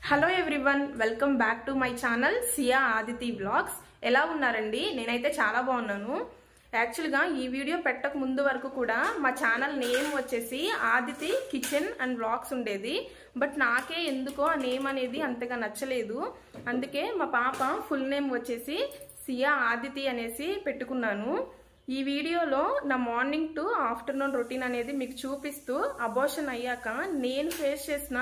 Hello everyone, welcome back to my channel Siya Aditi vlogs. ఎలా ఉన్నారండి? నేనైతే చాలా బాగున్నాను. యాక్చువల్గా ఈ వీడియో పెట్టక ముందు వరకు కూడా మా ఛానల్ నేమ్ వచ్చేసి ఆదితి కిచెన్ అండ్ వ్లాగ్స్ ఉండేది. బట్ నాకే ఎందుకో ఆ నేమ్ అనేది అంతగా నచ్చలేదు. అందుకే మా పాప ఫుల్ నేమ్ వచ్చేసి సియా ఆదితి అనేసి పెట్టుకున్నాను. ఈ వీడియోలో నా మార్నింగ్ టు ఆఫ్టర్నూన్ రొటీన్ అనేది మీకు చూపిస్తూ అబార్షన్ అయ్యాక నేను ఫేస్ చేసిన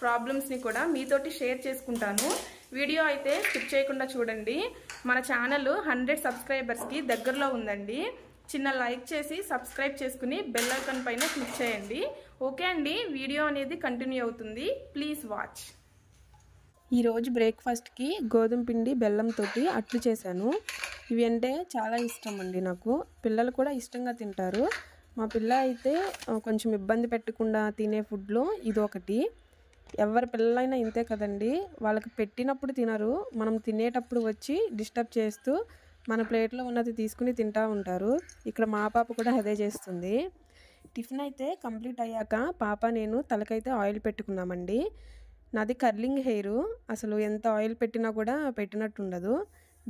ప్రాబ్లమ్స్ని కూడా మీతోటి షేర్ చేసుకుంటాను. వీడియో అయితే స్కిప్ చేయకుండా చూడండి. మన ఛానల్ 100 సబ్స్క్రైబర్స్కి దగ్గరలో ఉందండి. చిన్న లైక్ చేసి సబ్స్క్రైబ్ చేసుకుని బెల్ ఐకాన్ పైన క్లిక్ చేయండి. ఓకే అండి, వీడియో అనేది కంటిన్యూ అవుతుంది. Please watch. ఈరోజు బ్రేక్ఫాస్ట్కి గోధుమ పిండి బెల్లంతో అట్లు చేశాను. ఇవి అంటే చాలా ఇష్టం అండి నాకు. పిల్లలు కూడా ఇష్టంగా తింటారు. మా పిల్ల అయితే కొంచెం ఇబ్బంది పెట్టకుండా తినే ఫుడ్లో ఇది ఒకటి. ఎవరి పిల్లలైనా ఇంతే కదండి, వాళ్ళకి పెట్టినప్పుడు తినరు, మనం తినేటప్పుడు వచ్చి డిస్టర్బ్ చేస్తూ మన ప్లేట్లో ఉన్నది తీసుకుని తింటూ ఉంటారు. ఇక్కడ మా పాప కూడా అదే చేస్తుంది. టిఫిన్ అయితే కంప్లీట్ అయ్యాక పాప నేను తలకైతే ఆయిల్ పెట్టుకున్నామండి. నాది కర్లింగ్ హెయిర్, అసలు ఎంత ఆయిల్ పెట్టినా కూడా పెట్టినట్టు ఉండదు.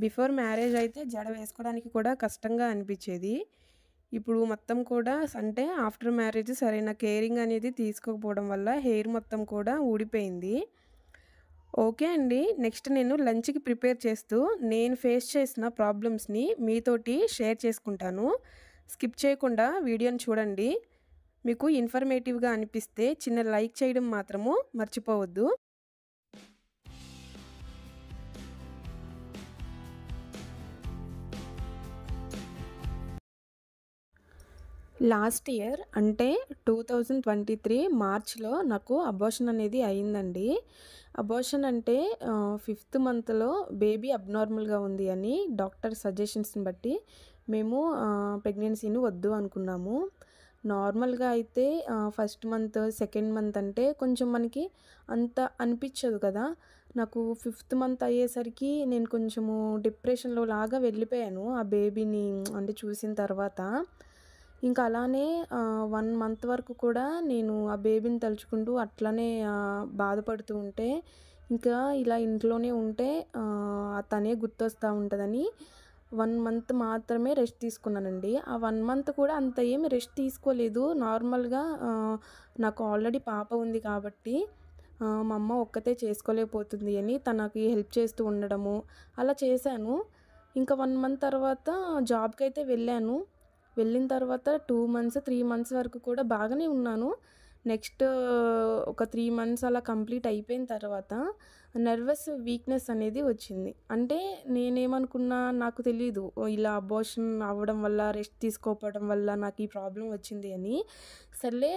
బిఫోర్ మ్యారేజ్ అయితే జడ వేసుకోవడానికి కూడా కష్టంగా అనిపించేది. ఇప్పుడు మొత్తం కూడా అంటే ఆఫ్టర్ మ్యారేజ్ సరైన కేరింగ్ అనేది తీసుకోకపోవడం వల్ల హెయిర్ మొత్తం కూడా ఊడిపోయింది. ఓకే అండి, నెక్స్ట్ నేను లంచ్కి ప్రిపేర్ చేస్తూ నేను ఫేస్ చేసిన ప్రాబ్లమ్స్ని మీతోటి షేర్ చేసుకుంటాను. స్కిప్ చేయకుండా వీడియోని చూడండి. మీకు ఇన్ఫర్మేటివ్గా అనిపిస్తే చిన్న లైక్ చేయడం మాత్రము మర్చిపోవద్దు. లాస్ట్ ఇయర్ అంటే 2023 మార్చ్లో నాకు అబార్షన్ అనేది అయిందండి. అబార్షన్ అంటే 5th మంత్లో బేబీ అబ్నార్మల్గా ఉంది అని డాక్టర్ సజెషన్స్ని బట్టి మేము ప్రెగ్నెన్సీని వద్దు అనుకున్నాము. నార్మల్గా అయితే ఫస్ట్ మంత్ సెకండ్ మంత్ అంటే కొంచెం మనకి అంత అనిపించదు కదా. నాకు 5th మంత్ అయ్యేసరికి నేను కొంచెము డిప్రెషన్లో లాగా వెళ్ళిపోయాను ఆ బేబీని అంటే చూసిన తర్వాత. ఇంకా అలానే 1 మంత్ వరకు కూడా నేను ఆ బేబీని తలుచుకుంటూ అట్లనే బాధపడుతూ ఉంటే, ఇంకా ఇలా ఇంట్లోనే ఉంటే తనే గుర్తొస్తూ ఉంటుందని 1 మంత్ మాత్రమే రెస్ట్ తీసుకున్నానండి. ఆ 1 మంత్ కూడా అంత ఏమి రెస్ట్ తీసుకోలేదు. నార్మల్గా నాకు ఆల్రెడీ పాప ఉంది కాబట్టి మా అమ్మ ఒక్కతే చేసుకోలేకపోతుంది అని తనకి హెల్ప్ చేస్తూ ఉండడము అలా చేశాను. ఇంకా 1 మంత్ తర్వాత జాబ్కి అయితే వెళ్ళాను. వెళ్ళిన తర్వాత 2 మంత్స్ 3 మంత్స్ వరకు కూడా బాగానే ఉన్నాను. నెక్స్ట్ ఒక 3 మంత్స్ అలా కంప్లీట్ అయిపోయిన తర్వాత నర్వస్ వీక్నెస్ అనేది వచ్చింది. అంటే నేనేమనుకున్నా నాకు తెలీదు ఇలా అబార్షన్ అవ్వడం వల్ల రెస్ట్ తీసుకోకపోవడం వల్ల నాకు ఈ ప్రాబ్లం వచ్చింది అని. సర్లే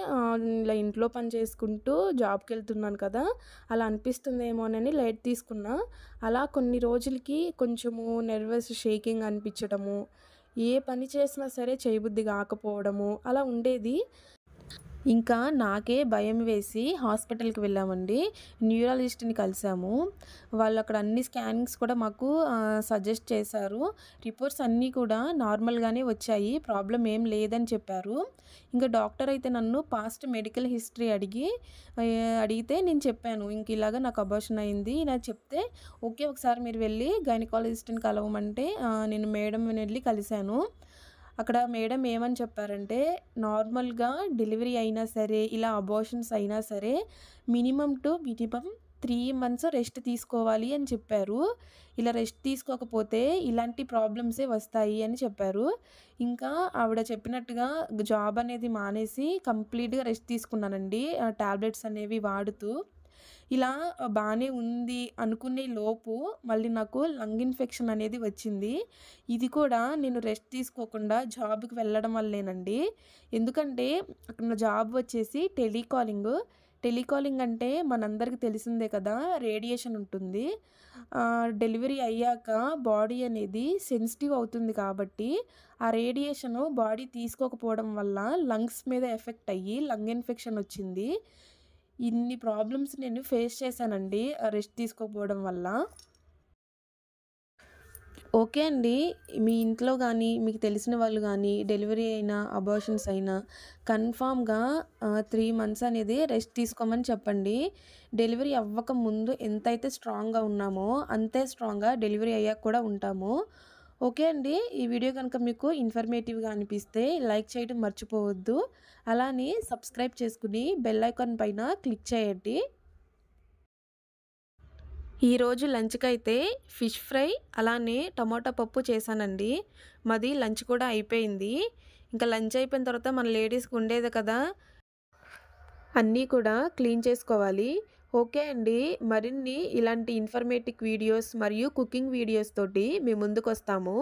ఇలా ఇంట్లో పని చేసుకుంటూ జాబ్కి వెళ్తున్నాను కదా, అలా అనిపిస్తుందేమోనని లైట్ తీసుకున్నా. అలా కొన్ని రోజులకి కొంచెము నర్వస్ షేకింగ్ అనిపించడము, ఏ పని చేసినా సరే చేయబుద్ధి కాకపోవడము అలా ఉండేది. ఇంకా నాకే భయం వేసి హాస్పిటల్కి వెళ్ళామండి. న్యూరాలజిస్ట్ని కలిసాము. వాళ్ళు అక్కడ అన్ని స్కానింగ్స్ కూడా మాకు సజెస్ట్ చేశారు. రిపోర్ట్స్ అన్నీ కూడా నార్మల్గానే వచ్చాయి, ప్రాబ్లం ఏం లేదని చెప్పారు. ఇంకా డాక్టర్ అయితే నన్ను పాస్ట్ మెడికల్ హిస్టరీ అడిగితే నేను చెప్పాను ఇంక ఇలాగా నాకు అబార్షన్ అయింది నాకు చెప్తే, ఓకే ఒకసారి మీరు వెళ్ళి గైనకాలజిస్ట్ని కలవమంటే నేను మేడం వెళ్ళి కలిశాను. అక్కడ మేడం ఏమని చెప్పారంటే, నార్మల్గా డెలివరీ అయినా సరే ఇలా అబార్షన్స్ అయినా సరే మినిమం 3 మంత్స్ రెస్ట్ తీసుకోవాలి అని చెప్పారు. ఇలా రెస్ట్ తీసుకోకపోతే ఇలాంటి ప్రాబ్లమ్సే వస్తాయి అని చెప్పారు. ఇంకా ఆవిడ చెప్పినట్టుగా జాబ్ అనేది మానేసి కంప్లీట్గా రెస్ట్ తీసుకున్నానండి, టాబ్లెట్స్ అనేవి వాడుతూ. ఇలా బాగానే ఉంది అనుకునే లోపు మళ్ళీ నాకు లంగ్ ఇన్ఫెక్షన్ అనేది వచ్చింది. ఇది కూడా నేను రెస్ట్ తీసుకోకుండా జాబ్కి వెళ్ళడం వల్లేనండి. ఎందుకంటే అక్కడ జాబ్ వచ్చేసి టెలికాలింగ్ అంటే మనందరికీ తెలిసిందే కదా, రేడియేషన్ ఉంటుంది. డెలివరీ అయ్యాక బాడీ అనేది సెన్సిటివ్ అవుతుంది కాబట్టి ఆ రేడియేషను బాడీ తీసుకోకపోవడం వల్ల లంగ్స్ మీద ఎఫెక్ట్ అయ్యి లంగ్ ఇన్ఫెక్షన్ వచ్చింది. ఇన్ని ప్రాబ్లమ్స్ నేను ఫేస్ చేశానండి రెస్ట్ తీసుకోకపోవడం వల్ల. ఓకే అండి. మీ ఇంట్లో గానీ, మీకు తెలిసిన వాళ్ళు గానీ, డెలివరీ అయినా, అబార్షన్స్ అయినా కన్ఫర్మ్‌గా 3 మంత్స్ అనేది రెస్ట్ తీసుకోమని చెప్పండి. డెలివరీ అవ్వక ముందు ఎంతైతే స్ట్రాంగ్‌గా ఉన్నామో, అంతే స్ట్రాంగ్‌గా డెలివరీ అయ్యాక కూడా ఉంటాము. ఓకే అండి. ఈ వీడియో గనుక మీకు ఇన్ఫర్మేటివ్‌గా అనిపిస్తే లైక్ చేయడం మర్చిపోవద్దు. అలానే సబ్స్క్రైబ్ చేసుకొని బెల్ ఐకాన్ పైన క్లిక్ చేయండి. ఈరోజు లంచ్‌కైతే ఫిష్ ఫ్రై, అలానే టమాటా పప్పు చేశానండి. మాది లంచ్ కూడా అయిపోయింది. ఇంకా లంచ్ అయిపోయిన తర్వాత మన లేడీస్‌కి ఉండేదే కదా! అన్నీ కూడా క్లీన్ చేసుకోవాలి. ఓకే అండి. మరిన్ని ఇలాంటి ఇన్ఫర్మేటివ్ వీడియోస్ మరియు కుకింగ్ వీడియోస్ తోటి మీ ముందుకొస్తాము.